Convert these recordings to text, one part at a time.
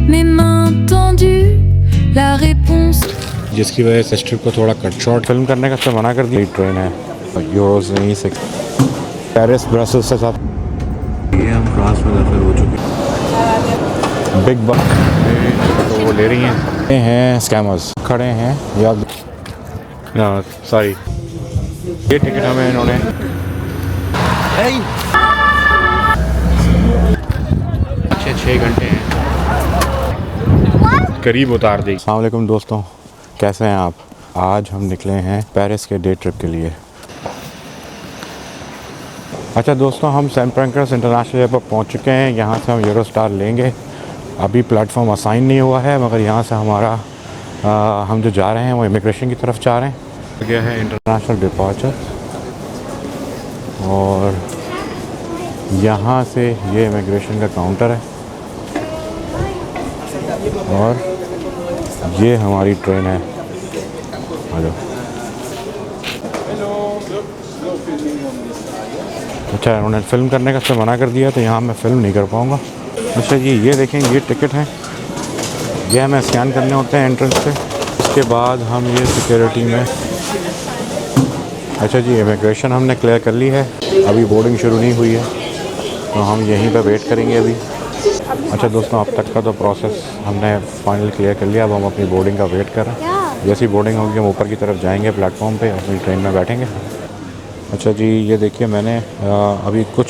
mes mains tendues, la réponse. जिसकी वजह से ट्रिप को थोड़ा कट शॉर्ट फिल्म करने का मना कर दिया। ट्रेन है यूरोस नहीं से पेरिस ब्रसल्स से साथ ये हम फ्रांस में दाखिल हो चुके हैं। बिग बस तो वो ले रही हैं स्कैमर्स खड़े हैं या सॉरी ये टिकट हमें इन्होंने 6 घंटे हैं करीब उतार दी। अस्सलाम वालेकुम दोस्तों, कैसे हैं आप? आज हम निकले हैं पेरिस के डे ट्रिप के लिए। अच्छा दोस्तों, हम सैन पेंक्रास इंटरनेशनल एयरपोर्ट पहुंच चुके हैं। यहाँ से हम यूरोस्टार लेंगे। अभी प्लेटफॉर्म असाइन नहीं हुआ है, मगर यहाँ से हमारा हम जो जा रहे हैं वो इमिग्रेशन की तरफ जा रहे हैं। गया है इंटरनेशनल डिपार्चर और यहाँ से ये इमिग्रेशन का काउंटर है और ये हमारी ट्रेन है। आ जाओ। अच्छा, उन्होंने फ़िल्म करने का मना कर दिया तो यहाँ मैं फ़िल्म नहीं कर पाऊँगा। अच्छा जी, ये देखें, ये टिकट हैं, ये हमें स्कैन करने होते हैं एंट्रेंस पे। उसके बाद हम ये सिक्योरिटी में, अच्छा जी, इमिग्रेशन हमने क्लियर कर ली है। अभी बोर्डिंग शुरू नहीं हुई है तो हम यहीं पे वेट करेंगे अभी। अच्छा दोस्तों, अब तक का तो प्रोसेस हमने फाइनल क्लियर कर लिया। अब हम अपनी बोर्डिंग का वेट कर रहे हैं। जैसी बोर्डिंग होगी हम ऊपर की तरफ जाएंगे, प्लेटफॉर्म पे अपनी ट्रेन में बैठेंगे। अच्छा जी, ये देखिए, मैंने अभी कुछ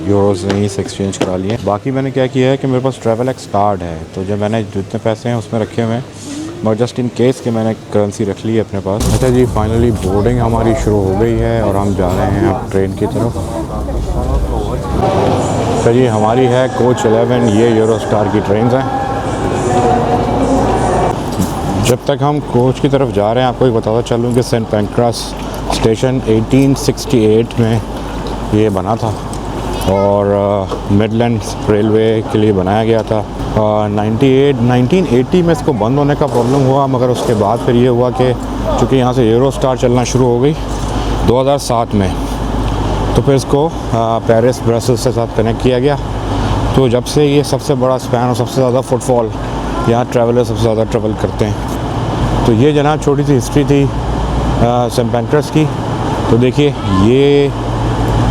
यूरोज़ यहीं से एक्सचेंज करा लिए। बाकी मैंने क्या किया है कि मेरे पास ट्रैवल एक्स कार्ड है, तो जो मैंने जितने पैसे हैं उसमें रखे हुए हैं, मगर जस्ट इन केस के मैंने करेंसी रख ली है अपने पास। अच्छा जी, फाइनली बोर्डिंग हमारी शुरू हो गई है और हम जा रहे हैं अब ट्रेन की तरफ। अच्छा जी, हमारी है कोच 11, ये यूरोस्टार की ट्रेन हैं। जब तक हम कोच की तरफ जा रहे हैं, आपको एक बताता चलूँ कि सेंट पेंक्रास स्टेशन 1868 में ये बना था और मिडलैंड रेलवे के लिए बनाया गया था। 1980 में इसको बंद होने का प्रॉब्लम हुआ, मगर उसके बाद फिर ये हुआ कि चूँकि यहाँ से यूरोस्टार चलना शुरू हो गई 2007 में, तो फिर इसको पेरिस ब्रसल्स के साथ कनेक्ट किया गया। तो जब से ये सबसे बड़ा स्पैन और सबसे ज़्यादा फुटफॉल, यहाँ ट्रैवलर सबसे ज़्यादा ट्रैवल करते हैं। तो ये जनाब छोटी सी हिस्ट्री थी सेंट पेंक्रास की। तो देखिए, ये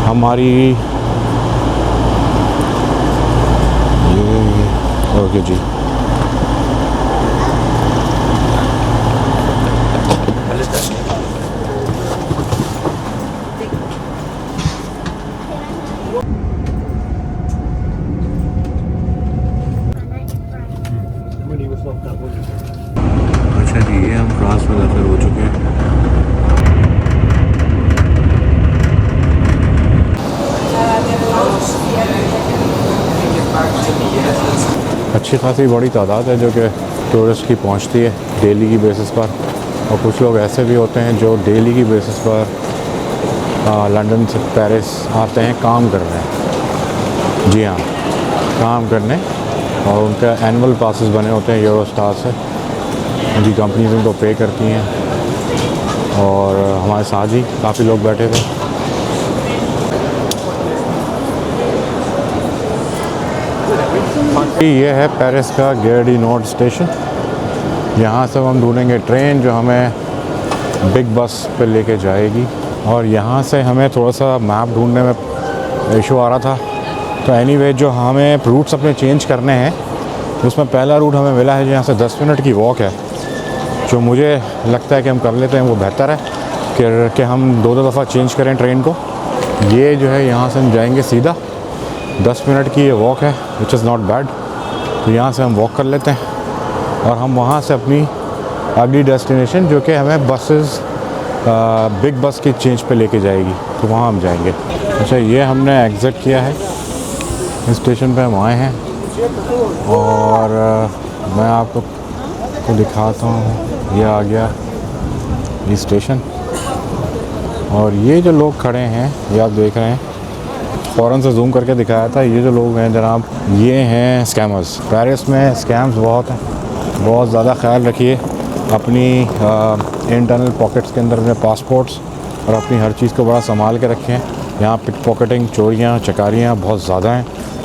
हमारी ओके जी, अच्छा जी, ये हम फ्रांस में दाखिल हो चुके हैं। अच्छी खासी बड़ी तादाद है जो कि टूरिस्ट की पहुंचती है डेली की बेसिस पर, और कुछ लोग ऐसे भी होते हैं जो डेली की बेसिस पर लंदन से पेरिस आते हैं काम करने। जी हाँ, काम करने, और उनका एनुअल पासेस बने होते हैं यूरोस्टार से। उनकी कंपनीज उनको पे करती हैं और हमारे साथ ही काफ़ी लोग बैठे थे। ये है पेरिस का गैर डी नॉर्ड स्टेशन। यहाँ से हम ढूंढेंगे ट्रेन जो हमें बिग बस पे लेके जाएगी, और यहाँ से हमें थोड़ा सा मैप ढूंढने में इशू आ रहा था। तो एनीवे, जो हमें रूट्स अपने चेंज करने हैं, उसमें पहला रूट हमें मिला है जो यहाँ से 10 मिनट की वॉक है, जो मुझे लगता है कि हम कर लेते हैं, वो बेहतर है कि हम दो दफ़ा चेंज करें ट्रेन को। ये जो है यहाँ से हम जाएंगे सीधा, 10 मिनट की ये वॉक है, विच इज़ नॉट बैड। तो यहाँ से हम वॉक कर लेते हैं और हम वहाँ से अपनी अगली डेस्टिनेशन, जो कि हमें बसेस बिग बस की चेंज पे लेके जाएगी, तो वहाँ हम जाएंगे। अच्छा, ये हमने एग्ज़िट किया है, इस स्टेशन पे हम आए हैं और मैं आपको दिखाता हूँ। ये आ गया ये स्टेशन, और ये जो लोग खड़े हैं ये आप देख रहे हैं, फ़ौरन से जूम करके दिखाया था। ये जो लोग हैं जनाब, ये हैं स्कैमर्स। पेरिस में स्कैम्स बहुत हैं, बहुत ज़्यादा ख्याल रखिए अपनी इंटरनल पॉकेट्स के अंदर अपने पासपोर्ट्स और अपनी हर चीज़ को बड़ा संभाल के रखें। यहाँ पिक पॉकेटिंग, चोरियाँ चकारियाँ बहुत ज़्यादा हैं,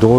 2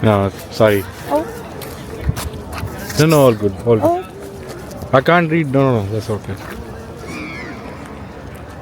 No, sorry. Oh. No, all good, all good. I can't read. No, that's okay.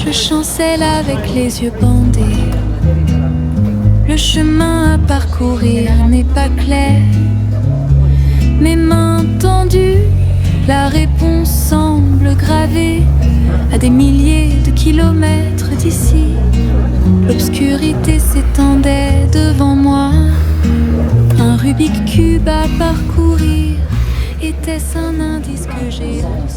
Je chancelle avec les yeux bandés. Le chemin à parcourir n'est pas clair. Mes mains tendues, la réponse semble gravée à des milliers de kilomètres d'ici. L'obscurité s'étendait devant moi. Un Rubik cube à parcourir. Était-ce un indice que j'ai reçu?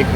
1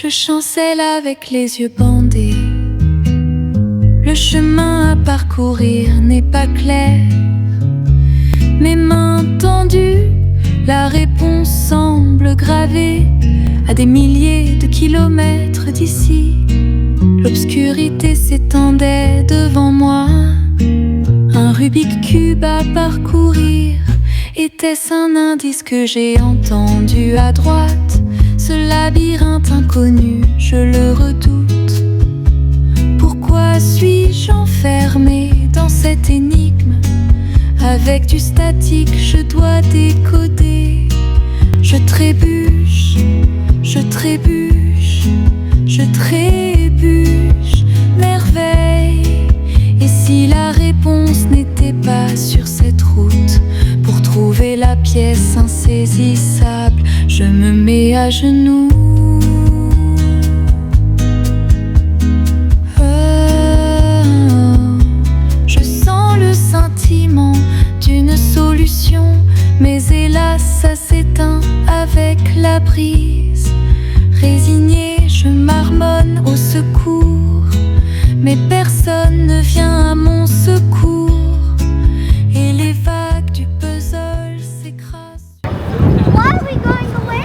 Je chancelle avec les yeux bandés. Le chemin à parcourir n'est pas clair. Mes mains tendues, la réponse semble gravée à des milliers de kilomètres d'ici. L'obscurité s'étendait devant moi. Un Rubik cube à parcourir. Était-ce un indice que j'ai entendu à droite? Ce labyrinthe inconnu, je le redoute. Pourquoi suis-je enfermé dans cette énigme? Avec du statique, je dois décoder. Je trébuche, je trébuche, je trébuche, merveille. Et si la réponse n'était pas sur cette route, pour trouver la pièce insaisissable, je me mets à genoux. Je sens le sentiment d'une solution, mais hélas ça s'éteint avec la brise. Résigné, je marmonne au secours, mais personne ne vient à mon secours. Et les vagues du puzzle s'écrasent. Why are we going away?